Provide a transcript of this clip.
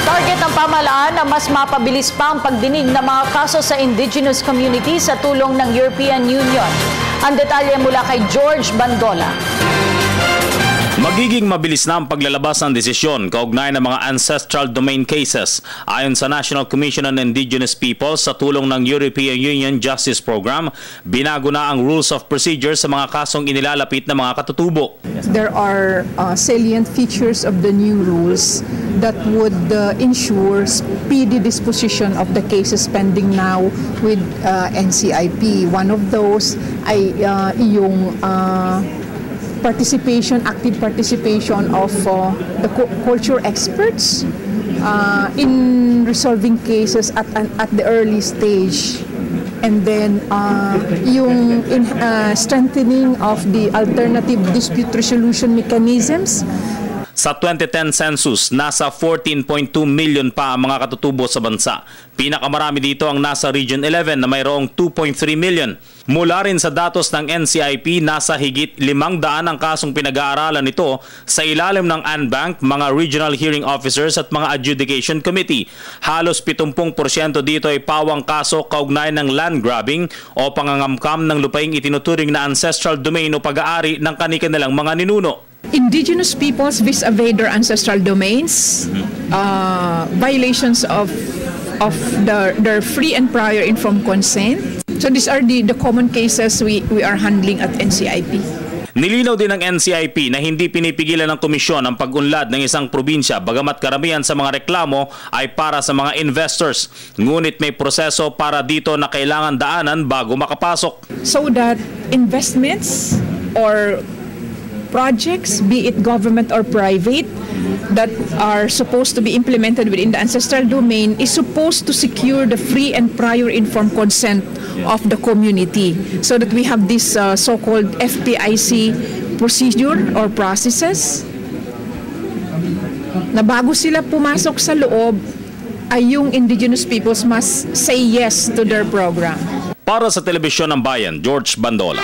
Target ng pamahalaan na mas mapabilis pa ang pagdinig ng mga kaso sa indigenous community sa tulong ng European Union. Ang detalye mula kay George Bandola. Magiging mabilis na ang paglalabas ng desisyon kaugnay ng mga ancestral domain cases. Ayon sa National Commission on Indigenous Peoples sa tulong ng European Union Justice Program, binago na ang rules of procedure sa mga kasong inilalapit ng mga katutubo. There are salient features of the new rules that would ensure speedy disposition of the cases pending now with NCIP. One of those ay yung active participation of the culture experts in resolving cases at the early stage, and then yung strengthening of the alternative dispute resolution mechanisms. Sa 2010 census, nasa 14.2 million pa ang mga katutubo sa bansa. Pinakamarami dito ang nasa Region 11 na mayroong 2.3 million. Mula rin sa datos ng NCIP, nasa higit 500 ang kasong pinag-aaralan nito sa ilalim ng ANBank, mga Regional Hearing Officers at mga Adjudication Committee. Halos 70% dito ay pawang kaso kaugnay ng land grabbing o pangangamkam ng lupaing itinuturing na ancestral domain o pag-aari ng kani-kanilang mga ninuno. Indigenous peoples vis-a-vis their ancestral domains, violations of their free and prior informed consent. So these are the common cases we are handling at NCIP. Nilinaw din ng NCIP na hindi pinipigilan ng komisyon ang pag-unlad ng isang probinsya bagamat karamihan sa mga reklamo ay para sa mga investors. Ngunit may proseso para dito na kailangan daanan bago makapasok. So that investments or projects, be it government or private, that are supposed to be implemented within the ancestral domain is supposed to secure the free and prior informed consent of the community, so that we have this so-called FPIC procedure or processes na bago sila pumasok sa loob ay yung indigenous peoples must say yes to their program. Para sa Telebisyon ng Bayan, George Bandola.